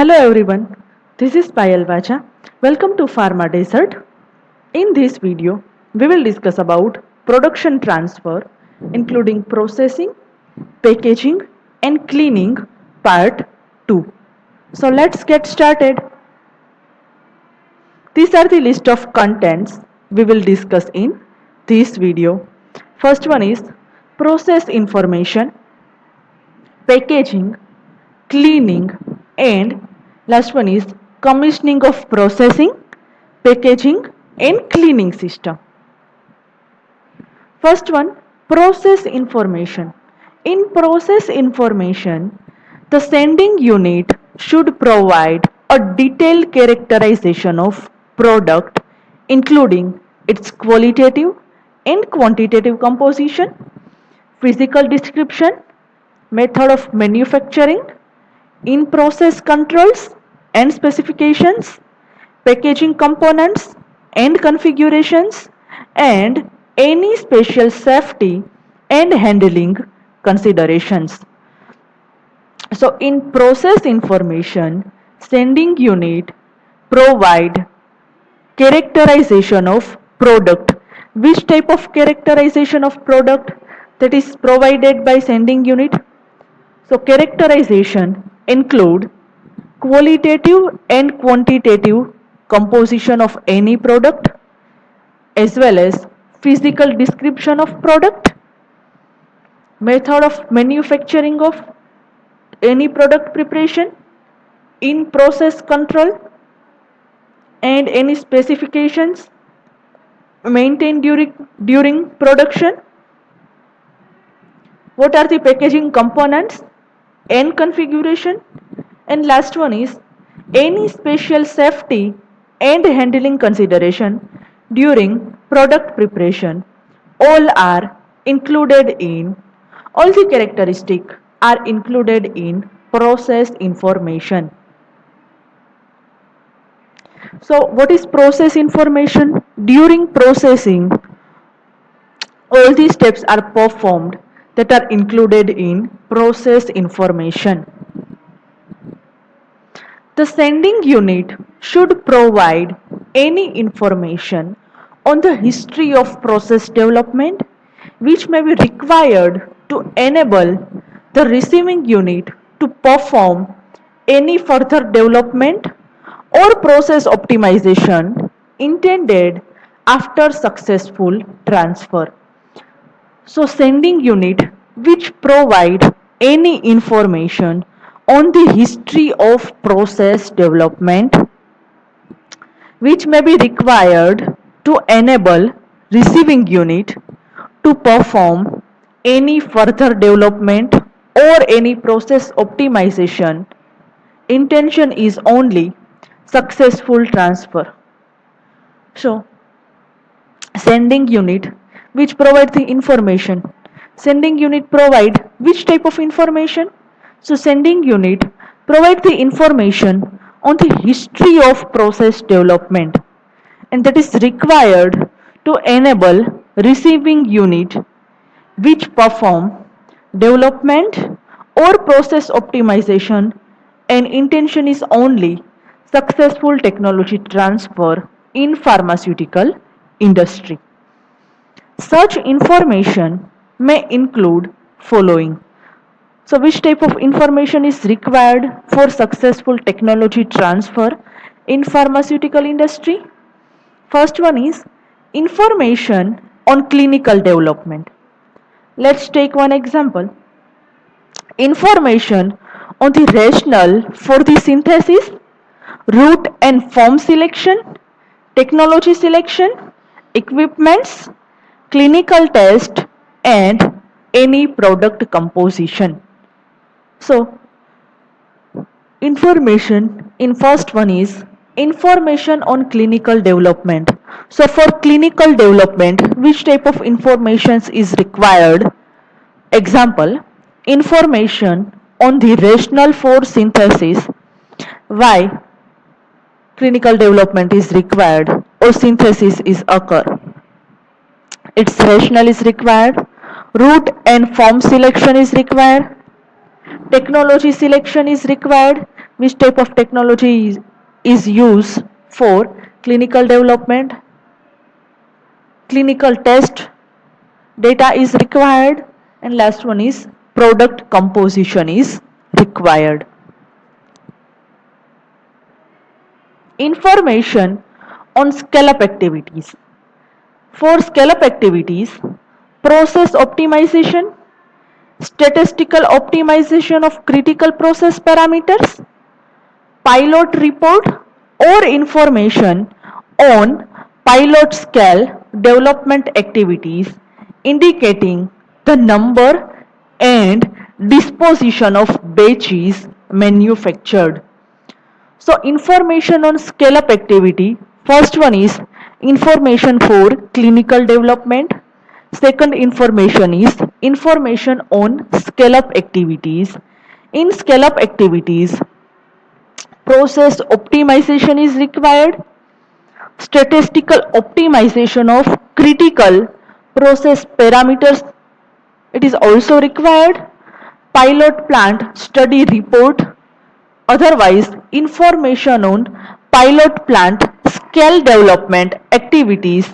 Hello everyone, this is Payal Vaja. Welcome to Pharma Desert. In this video, we will discuss about production transfer, including processing, packaging, and cleaning, part 2. So let's get started. These are the list of contents we will discuss in this video. First one is process information, packaging, cleaning, and last one is commissioning of processing, packaging, and cleaning system. First one, process information. In process information, the sending unit should provide a detailed characterization of product, including its qualitative and quantitative composition, physical description, method of manufacturing, in-process controls and specifications, packaging components and configurations, and any special safety and handling considerations. So in process information, sending unit provide characterization of product. Which type of characterization of product that is provided by sending unit? So characterization include qualitative and quantitative composition of any product, as well as physical description of product, method of manufacturing of any product preparation, in process control, and any specifications maintained during production. What are the packaging components and configuration? And last one is any special safety and handling consideration during product preparation. All the characteristics are included in process information. So what is process information? During processing, all these steps are performed that are included in process information. The sending unit should provide any information on the history of process development which may be required to enable the receiving unit to perform any further development or process optimization intended after successful transfer. So sending unit which provide any information on the history of process development which may be required to enable receiving unit to perform any further development or any process optimization. Intention is only successful transfer. So sending unit which provide the information. Sending unit provide which type of information? So sending unit provide the information on the history of process development, and that is required to enable receiving unit which perform development or process optimization, and intention is only successful technology transfer in pharmaceutical industry. Such information may include following. So which type of information is required for successful technology transfer in pharmaceutical industry? First one is information on clinical development. Let's take one example. Information on the rationale for the synthesis, route and form selection, technology selection, equipments, clinical test, and any product composition. So information in first one is information on clinical development. So for clinical development, which type of information is required? Example, information on the rationale for synthesis, why clinical development is required or synthesis is occur. Its rationale is required, route and form selection is required, technology selection is required, which type of technology is used for clinical development, clinical test data is required, and last one is product composition is required. Information on scale-up activities. For scale-up activities, process optimization, statistical optimization of critical process parameters, pilot report or information on pilot scale development activities indicating the number and disposition of batches manufactured. So information on scale up activity. First one is information for clinical development. Second information is information on scale up activities. In scale up activities, process optimization is required. Statistical optimization of critical process parameters, it is also required. Pilot plant study report, otherwise information on pilot plant scale development activities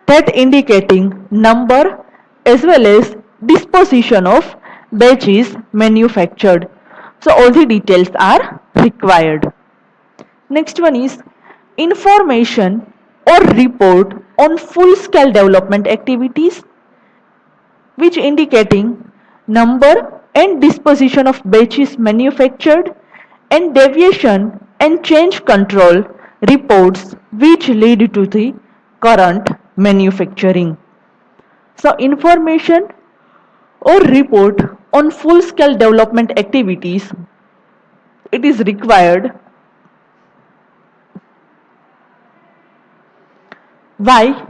that indicating number as well as disposition of batches manufactured. So all the details are required. Next one is information or report on full scale development activities which indicating number and disposition of batches manufactured, and deviation and change control reports which lead to the current manufacturing. So information or report on full scale development activities, it is required. Why?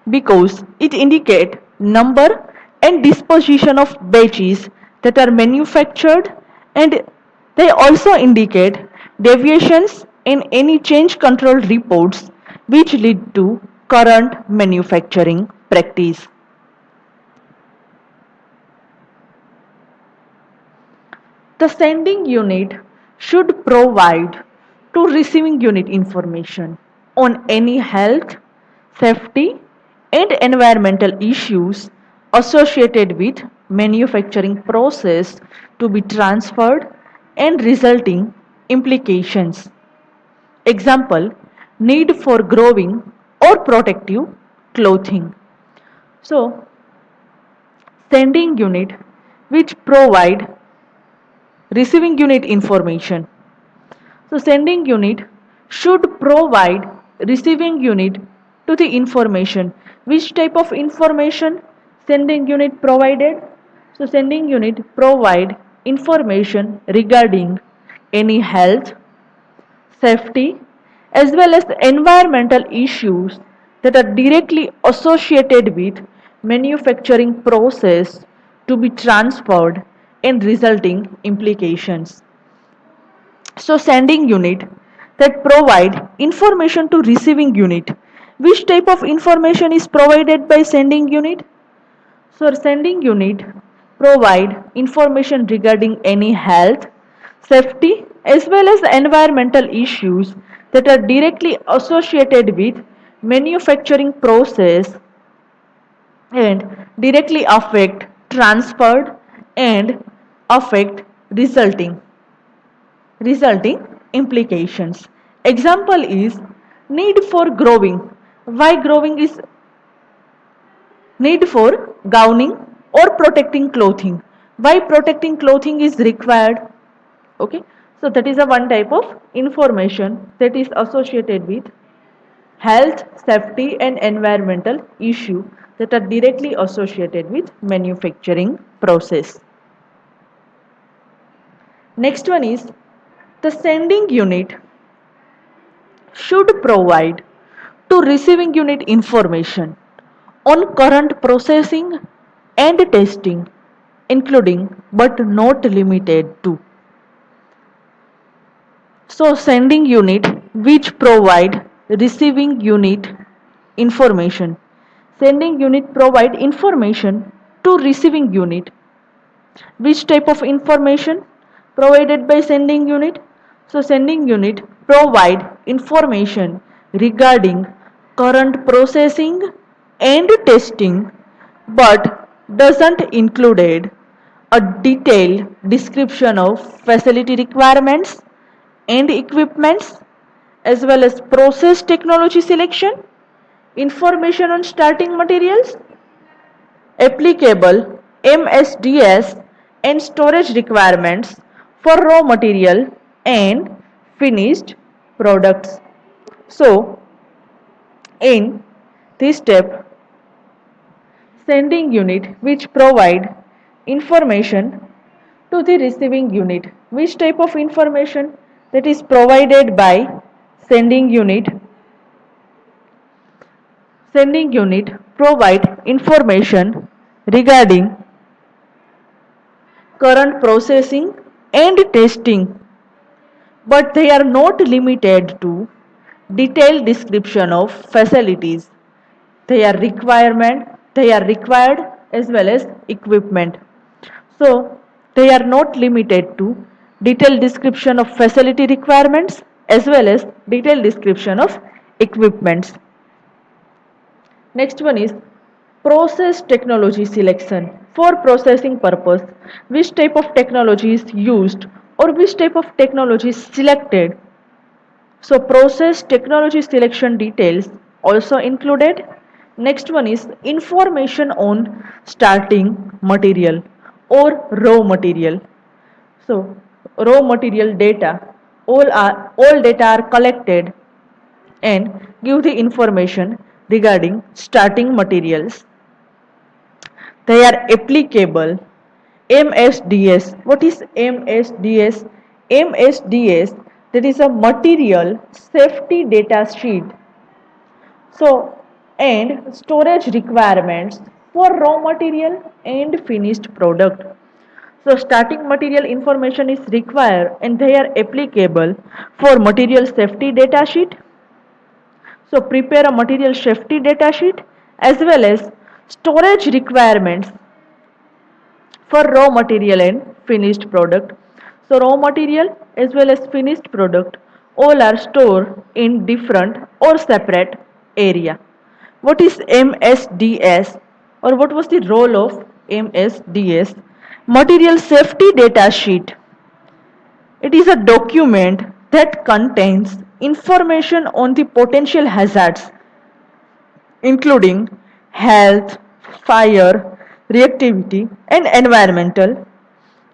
Because it indicates number and disposition of batches that are manufactured, and they also indicate deviations in any change control reports which lead to current manufacturing practice. The sending unit should provide to receiving unit information on any health, safety, and environmental issues associated with manufacturing process to be transferred and resulting implications. Example, need for growing or protective clothing. So, sending unit which provide receiving unit information. So sending unit should provide receiving unit to the information. Which type of information sending unit provided? So sending unit provide information regarding any health, safety, as well as environmental issues that are directly associated with manufacturing process to be transferred and resulting implications. So sending unit that provide information to receiving unit. Which type of information is provided by sending unit? So sending unit provide information regarding any health, safety, as well as environmental issues that are directly associated with manufacturing process and directly affect transferred and affect resulting implications. Example is need for growing. Why growing is need for gowning or protecting clothing. Why protecting clothing is required? Okay, so that is a one type of information that is associated with health, safety, and environmental issue that are directly associated with manufacturing process. Next one is the sending unit should provide to receiving unit information on current processing and testing, including but not limited to. So sending unit which provide receiving unit information. Sending unit provide information to receiving unit. Which type of information provided by sending unit? So sending unit provide information regarding current processing and testing but doesn't include a detailed description of facility requirements and equipments as well as process technology selection, information on starting materials, applicable MSDS and storage requirements for raw material and finished products. So, in this step, sending unit which provide information to the receiving unit. Which type of information that is provided by sending unit? Sending unit provide information regarding current processing and testing, but they are not limited to detailed description of facilities. They are required as well as equipment. So they are not limited to detailed description of facility requirements as well as detailed description of equipments. Next one is process technology selection. For processing purpose, which type of technology is used or which type of technology is selected. So process technology selection details also included. Next one is information on starting material or raw material. So raw material data, all data are collected and give the information regarding starting materials. They are applicable. MSDS. What is MSDS? MSDS, that is a material safety data sheet. So, and storage requirements for raw material and finished product. So, starting material information is required and they are applicable for material safety data sheet. So, prepare a material safety data sheet as well as storage requirements for raw material and finished product. So raw material as well as finished product all are stored in different or separate area. What is MSDS or what was the role of MSDS? Material safety data sheet. It is a document that contains information on the potential hazards including health, fire, reactivity and environmental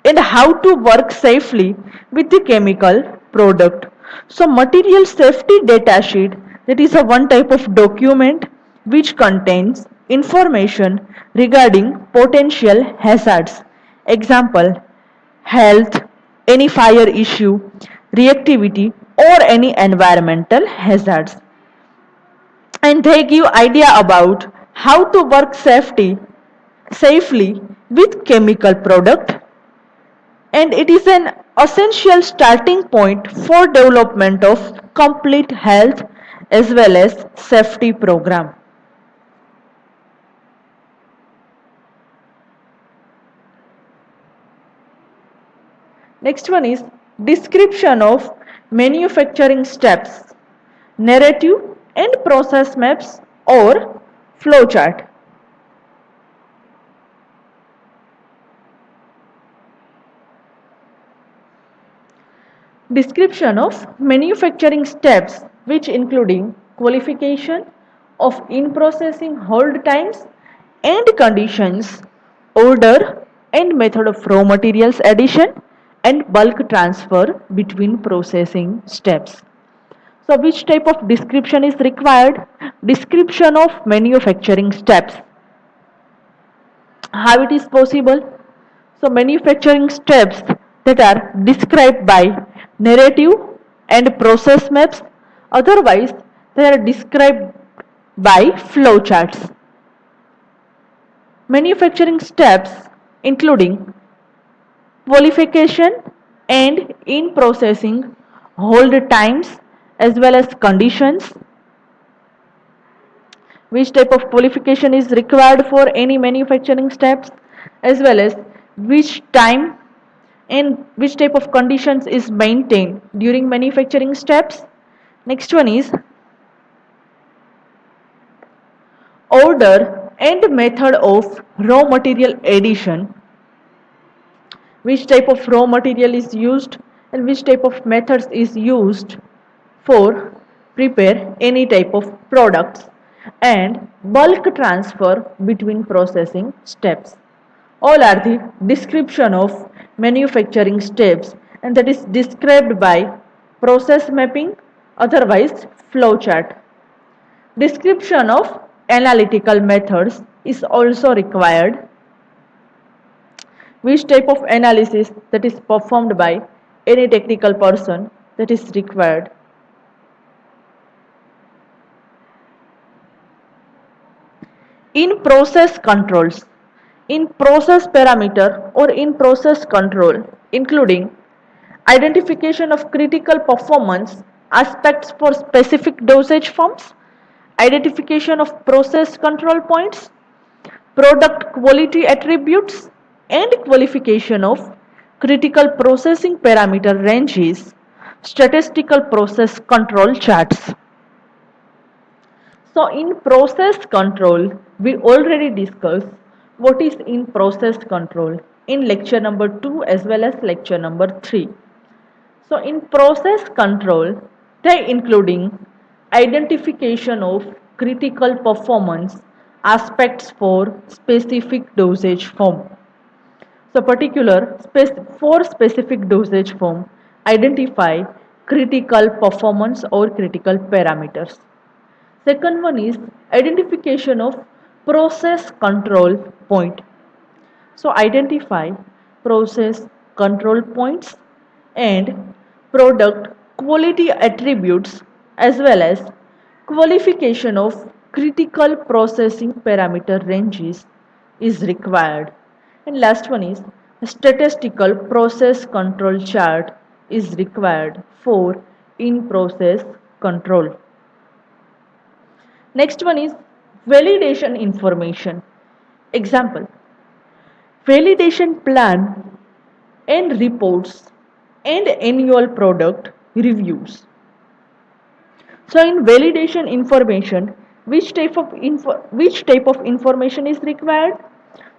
and how to work safely with the chemical product. So material safety data sheet, that is a one type of document which contains information regarding potential hazards. Example, health, any fire issue, reactivity or any environmental hazards. And they give idea about how to work safely with chemical product, and it is an essential starting point for development of complete health as well as safety program. Next one is description of manufacturing steps, narrative and process maps or flowchart. Description of manufacturing steps which including qualification of in-processing hold times and conditions, order and method of raw materials addition and bulk transfer between processing steps. So which type of description is required? Description of manufacturing steps. How it is possible? So manufacturing steps that are described by narrative and process maps, otherwise they are described by flowcharts. Manufacturing steps including qualification and in processing hold times as well as conditions. Which type of qualification is required for any manufacturing steps as well as which time and which type of conditions is maintained during manufacturing steps. Next one is order and method of raw material addition, which type of raw material is used and which type of methods is used for prepare any type of products, and bulk transfer between processing steps. All are the description of manufacturing steps, and that is described by process mapping, otherwise flow chart. Description of analytical methods is also required, which type of analysis that is performed by any technical person that is required. In process controls, in process parameter or in process control, including identification of critical performance aspects for specific dosage forms, identification of process control points, product quality attributes, and qualification of critical processing parameter ranges, statistical process control charts. So in process control, we already discussed what is in process control in lecture number 2 as well as lecture number 3. So in process control, they including identification of critical performance aspects for specific dosage form. So for specific dosage form, identify critical performance or critical parameters. Second one is identification of process control point. So identify process control points and product quality attributes as well as qualification of critical processing parameter ranges is required. And last one is statistical process control chart is required for in process control. Next one is validation information. Example, validation plan and reports and annual product reviews. So in validation information, which type of information is required?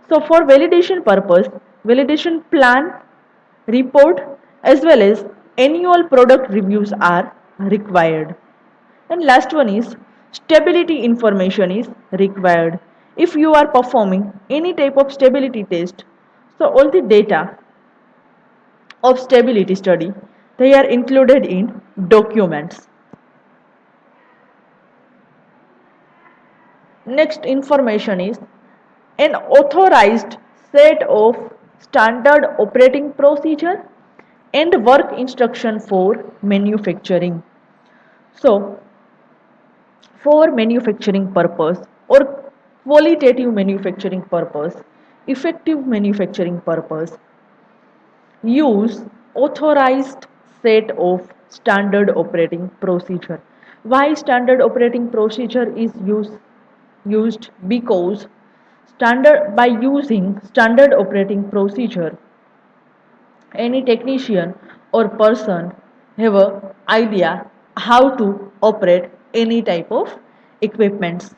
So for validation purpose, validation plan, report as well as annual product reviews are required. And last one is stability information is required. If you are performing any type of stability test, so all the data of stability study, they are included in documents. Next information is an authorized set of standard operating procedure and work instruction for manufacturing. So for manufacturing purpose or qualitative manufacturing purpose, effective manufacturing purpose, use authorized set of standard operating procedure. Why standard operating procedure is used? Because standard by using standard operating procedure, any technician or person have a idea how to operate any type of equipments,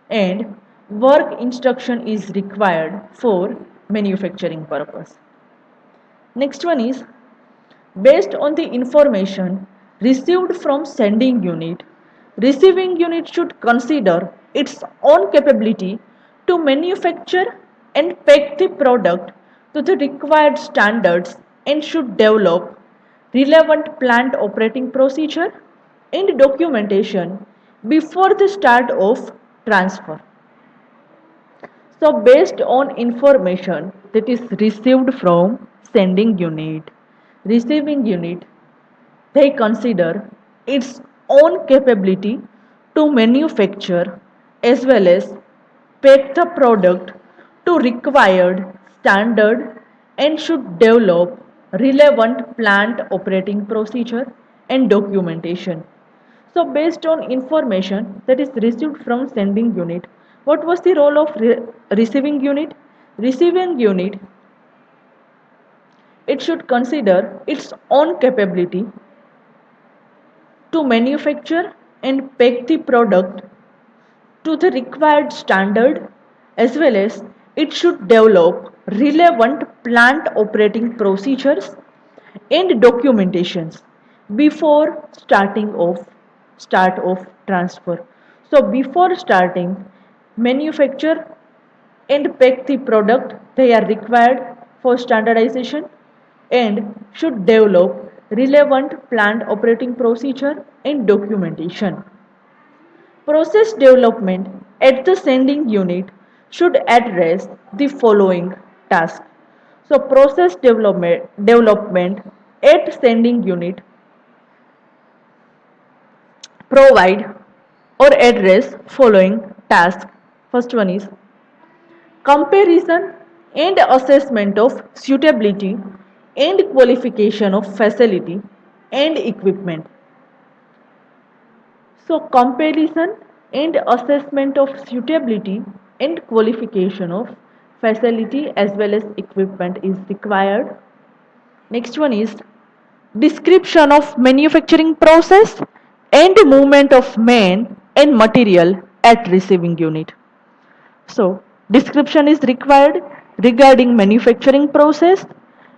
and work instruction is required for manufacturing purpose. Next one is based on the information received from sending unit, receiving unit should consider its own capability to manufacture and pack the product to the required standards and should develop relevant plant operating procedure and documentation before the start of transfer. So based on information that is received from sending unit, receiving unit, they consider its own capability to manufacture as well as pack the product to required standard and should develop relevant plant operating procedure and documentation. So based on information that is received from sending unit, what was the role of receiving unit? Receiving unit, it should consider its own capability to manufacture and pack the product to the required standard, as well as it should develop relevant plant operating procedures and documentations before start of transfer. So before starting manufacture and pack the product, they are required for standardization and should develop relevant plant operating procedure and documentation. Process development at the sending unit should address the following tasks. So development at sending unit provide or address following tasks. First one is comparison and assessment of suitability and qualification of facility and equipment. So comparison and assessment of suitability and qualification of facility as well as equipment is required. Next one is description of manufacturing process and movement of man and material at receiving unit. So description is required regarding manufacturing process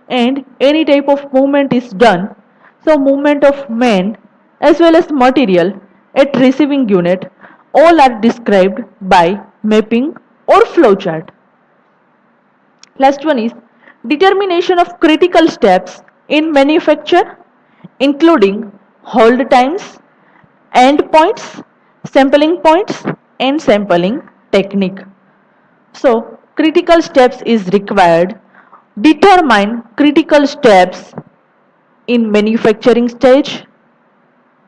and any type of movement is done. So movement of man as well as material at receiving unit all are described by mapping or flowchart. Last one is determination of critical steps in manufacture, including hold times, end points, and sampling technique. So critical steps is required. Determine critical steps in manufacturing stage,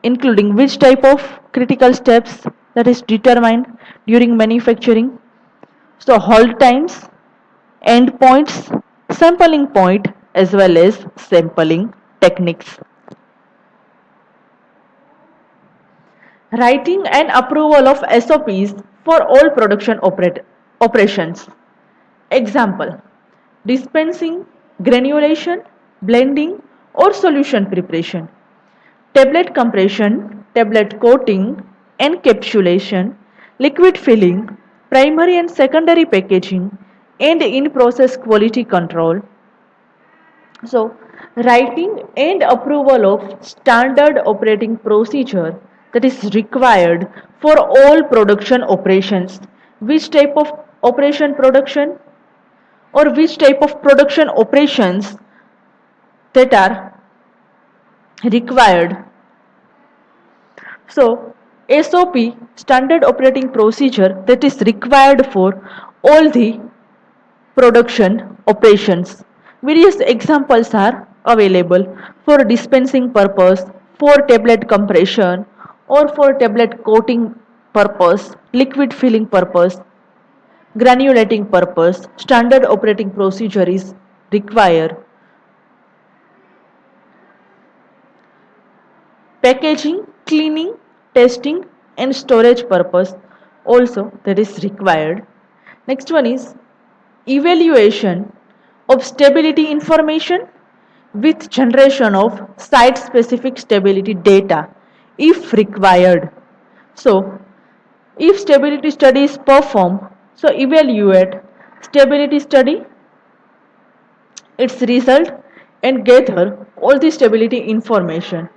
including which type of critical steps that is determined during manufacturing. So hold times, end points, sampling point as well as sampling techniques. Writing and approval of SOPs for all production operations. Example, dispensing, granulation, blending or solution preparation, tablet compression, tablet coating, encapsulation, liquid filling, primary and secondary packaging, and in-process quality control. So, writing and approval of standard operating procedure that is required for all production operations. Which type of operation production or which type of production operations that are required. So, SOP, standard operating procedure that is required for all the production operations. Various examples are available for dispensing purpose, for tablet compression, or for tablet coating purpose, liquid filling purpose, granulating purpose. Standard operating procedure is required. Packaging, cleaning, testing and storage purpose also that is required. Next one is evaluation of stability information with generation of site specific stability data if required. So if stability study is performed, so evaluate stability study, its result and gather all the stability information.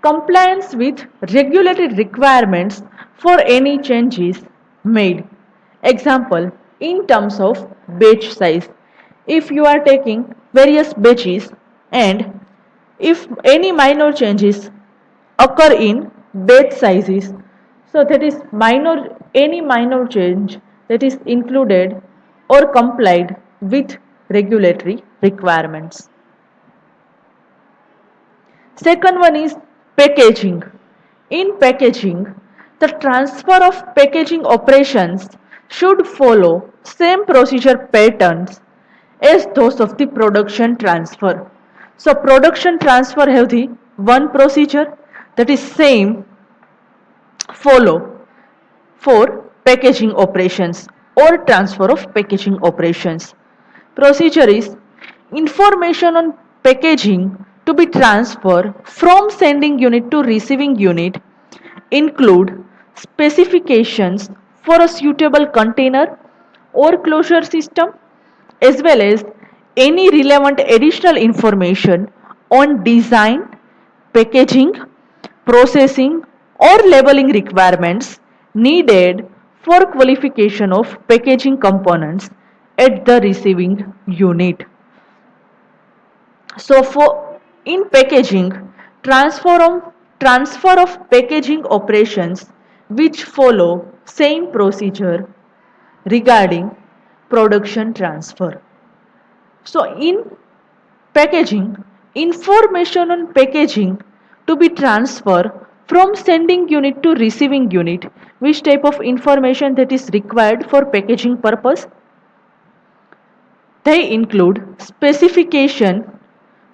Compliance with regulatory requirements for any changes made. Example, in terms of batch size. If you are taking various batches and if any minor changes occur in batch sizes, so that is any minor change that is included or complied with regulatory requirements. Second one is packaging. In packaging, the transfer of packaging operations should follow same procedure patterns as those of the production transfer. So production transfer have the one procedure that is same follow for packaging operations. or transfer of packaging operations. Procedure is information on packaging to be transferred from sending unit to receiving unit include specifications for a suitable container or closure system as well as any relevant additional information on design, packaging, processing or labeling requirements needed for qualification of packaging components at the receiving unit. So for in packaging, transfer of packaging operations which follow same procedure regarding production transfer. So in packaging, information on packaging to be transferred from sending unit to receiving unit, which type of information that is required for packaging purpose. They include specification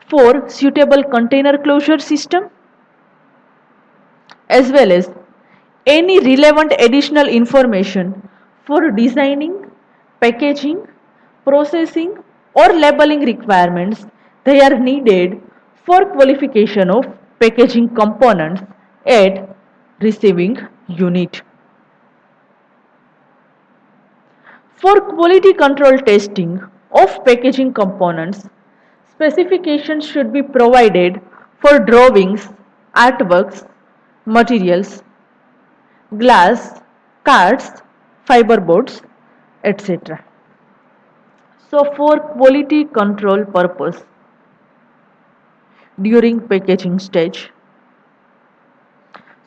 for suitable container closure system as well as any relevant additional information for designing, packaging, processing or labeling requirements they are needed for qualification of packaging components at receiving unit. For quality control testing of packaging components, specifications should be provided for drawings, artworks, materials, glass, cards, fiberboards, etc. So for quality control purpose during packaging stage.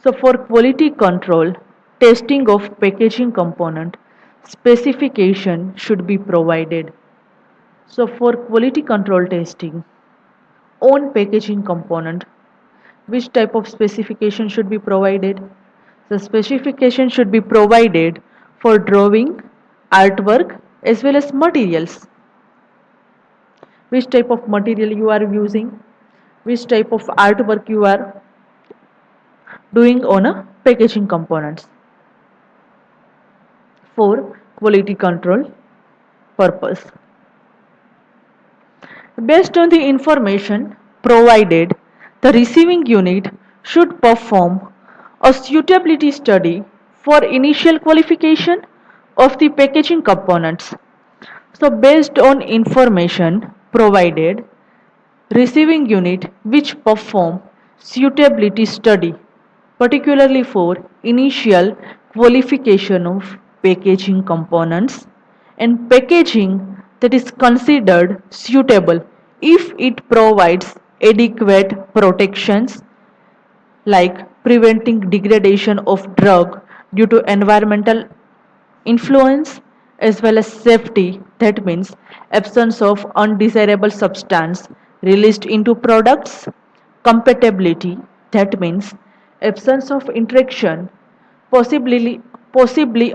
So for quality control, testing of packaging component, specification should be provided. So for quality control testing on packaging component, which type of specification should be provided? The specification should be provided for drawing, artwork as well as materials. Which type of material you are using, which type of artwork you are doing on a packaging components for quality control purpose. Based on the information provided, the receiving unit should perform a suitability study for initial qualification of the packaging components. So based on information provided, receiving unit which perform suitability study particularly for initial qualification of packaging components and packaging that is considered suitable if it provides adequate protections like preventing degradation of drug due to environmental influence as well as safety, that means absence of undesirable substance released into products, compatibility, that means absence of interaction possibly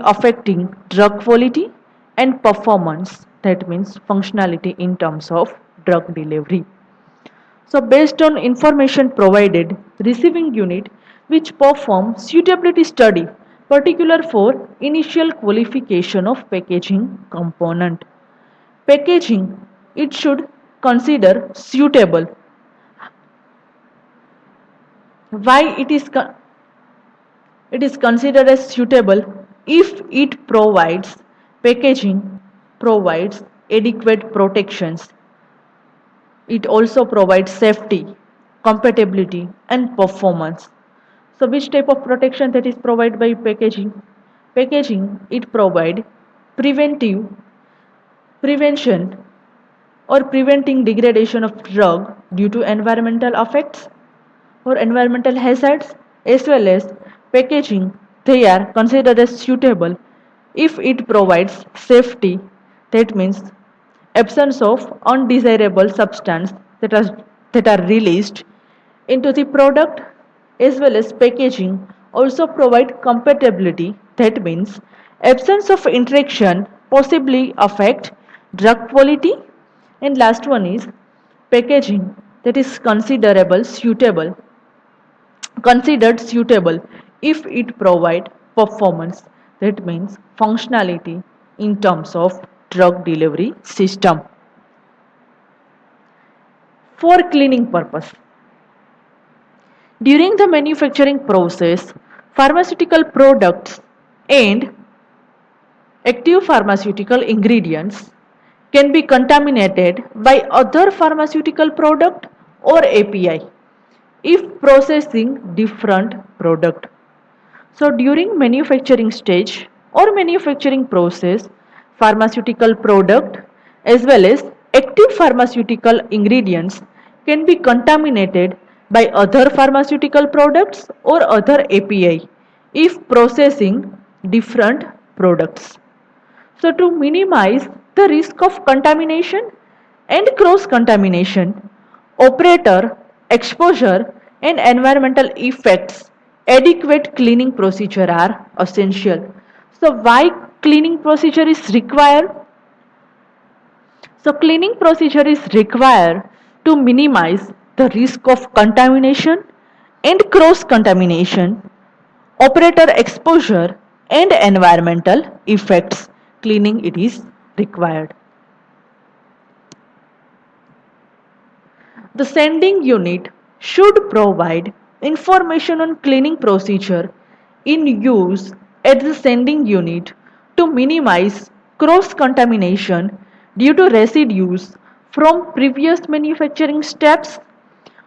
affecting drug quality, and performance, that means functionality in terms of drug delivery. So based on information provided, receiving unit which perform suitability study particular for initial qualification of packaging component. Packaging, it should consider suitable. Why it is considered as suitable if it provides packaging provides adequate protections. It also provides safety, compatibility and performance. So which type of protection that is provided by packaging? Packaging, it provide prevention or preventing degradation of drug due to environmental effects or environmental hazards, as well as packaging, they are considered as suitable if it provides safety, that means absence of undesirable substance that are released into the product, as well as packaging also provide compatibility, that means absence of interaction possibly affect drug quality, and last one is packaging that is considered suitable if it provide performance, that means functionality in terms of drug delivery system. For cleaning purpose, during the manufacturing process, pharmaceutical products and active pharmaceutical ingredients can be contaminated by other pharmaceutical product or API if processing different product. So during manufacturing stage or manufacturing process, pharmaceutical product as well as active pharmaceutical ingredients can be contaminated by other pharmaceutical products or other API if processing different products. So to minimize the risk of contamination and cross contamination, operator, exposure and environmental effects, adequate cleaning procedure are essential. So why cleaning procedure is required? So cleaning procedure is required to minimize the risk of contamination and cross contamination, operator exposure and environmental effects. Cleaning it is required. The sending unit should provide information on cleaning procedure in use at the sending unit to minimize cross contamination due to residues from previous manufacturing steps,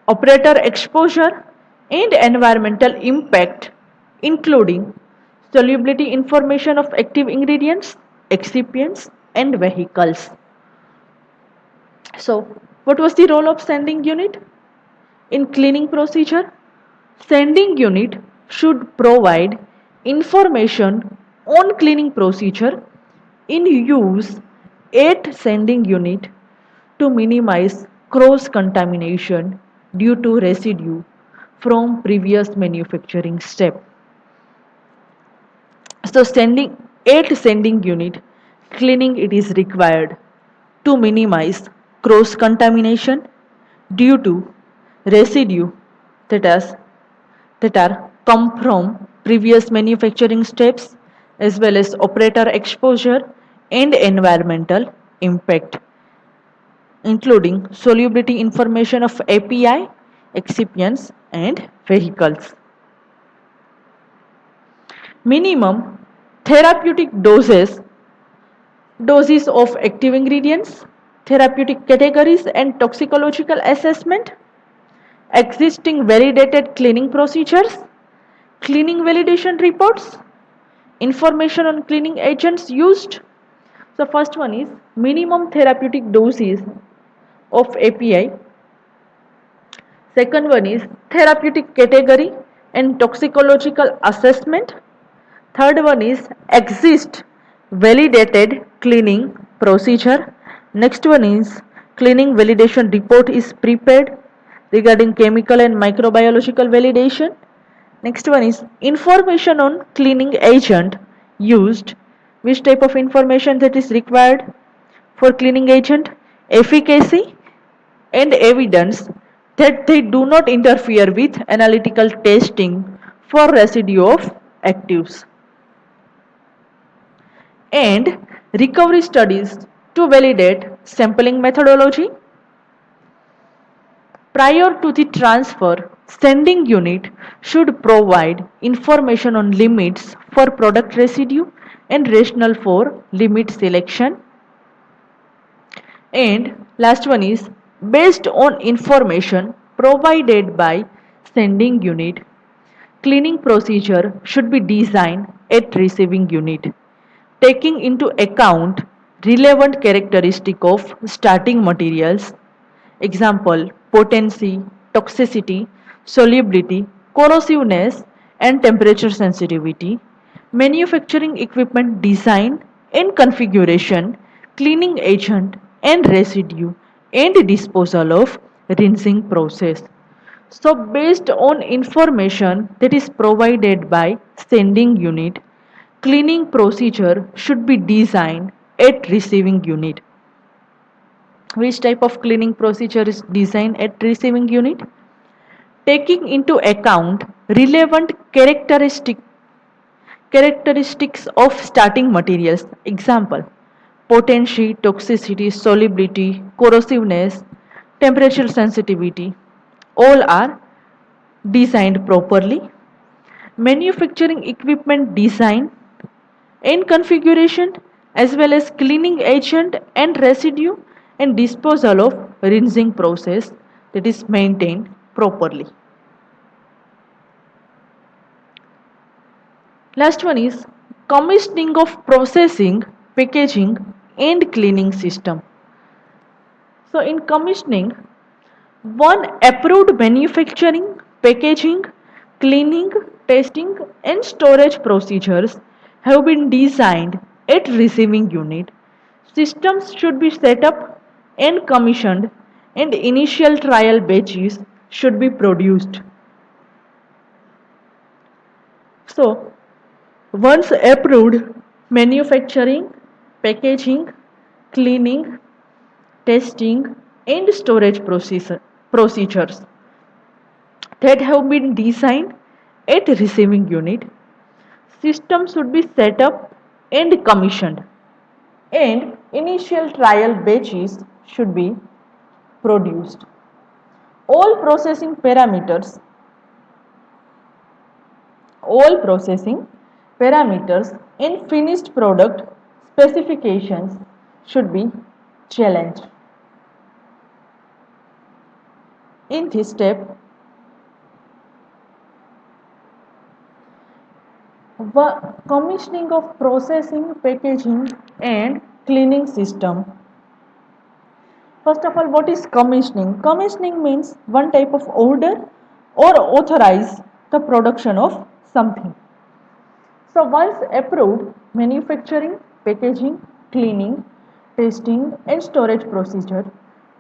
operator exposure and environmental impact, including solubility information of active ingredients, excipients and vehicles. So, what was the role of sending unit in cleaning procedure? Sending unit should provide information on cleaning procedure in use at sending unit to minimize cross contamination due to residue from previous manufacturing step. So sending unit cleaning it is required to minimize cross contamination due to residue that is that are come from previous manufacturing steps as well as operator exposure and environmental impact, including solubility information of API, excipients and vehicles. Minimum therapeutic doses of active ingredients, therapeutic categories and toxicological assessment, existing validated cleaning procedures, cleaning validation reports, information on cleaning agents used. So first one is minimum therapeutic doses of API. Second one is therapeutic category and toxicological assessment. Third one is exist validated cleaning procedure. Next one is cleaning validation report is prepared regarding chemical and microbiological validation. Next one is information on cleaning agent used. Which type of information that is required for cleaning agent? Efficacy and evidence that they do not interfere with analytical testing for residue of actives, and recovery studies to validate sampling methodology. Prior to the transfer, sending unit should provide information on limits for product residue and rationale for limit selection. And last one is based on information provided by sending unit, cleaning procedure should be designed at receiving unit, taking into account relevant characteristic of starting materials, example potency, toxicity, solubility, corrosiveness and temperature sensitivity, manufacturing equipment design and configuration, cleaning agent and residue and disposal of rinsing process. So based on information that is provided by sending unit, cleaning procedure should be designed at receiving unit. Which type of cleaning procedure is designed at receiving unit? Taking into account relevant Characteristics of starting materials. Example: potency, toxicity, solubility, corrosiveness, temperature sensitivity. All are designed properly. Manufacturing equipment design and configuration, as well as cleaning agent and residue and disposal of rinsing process, that is maintained properly. Last one is commissioning of processing, packaging and cleaning system. So in commissioning, one approved manufacturing, packaging, cleaning, testing and storage procedures have been designed at receiving unit. Systems should be set up and commissioned and initial trial batches should be produced. So, once approved, manufacturing, packaging, cleaning, testing and storage procedures that have been designed at receiving unit, systems should be set up and commissioned and initial trial batches should be produced. All processing parameters, all processing parameters in finished product specifications should be challenged. In this step, commissioning of processing, packaging and cleaning system. First of all, what is commissioning? Commissioning means one type of order or authorize the production of something. So once approved, manufacturing, packaging, cleaning, testing and storage procedure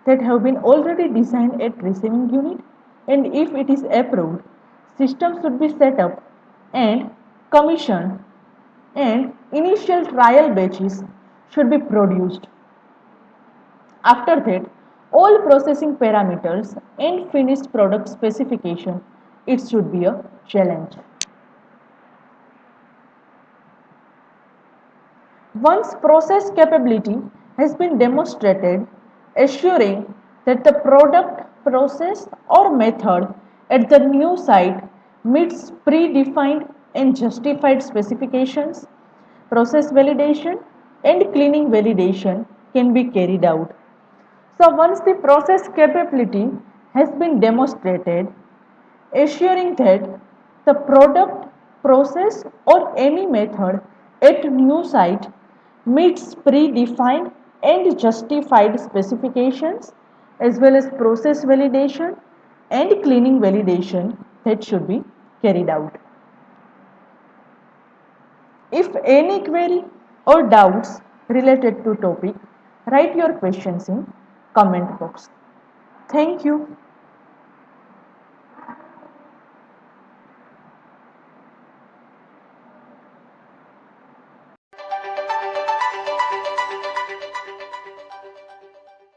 that have been already designed at receiving unit, and if it is approved, systems should be set up and commissioned and initial trial batches should be produced. After that, all processing parameters and finished product specification, it should be a challenge. Once process capability has been demonstrated, assuring that the product, process or method at the new site meets predefined and justified specifications, process validation and cleaning validation can be carried out. So once the process capability has been demonstrated, assuring that the product, process or any method at new site meets predefined and justified specifications, as well as process validation and cleaning validation that should be carried out. If any query or doubts related to topic, write your questions in comment box. Thank you.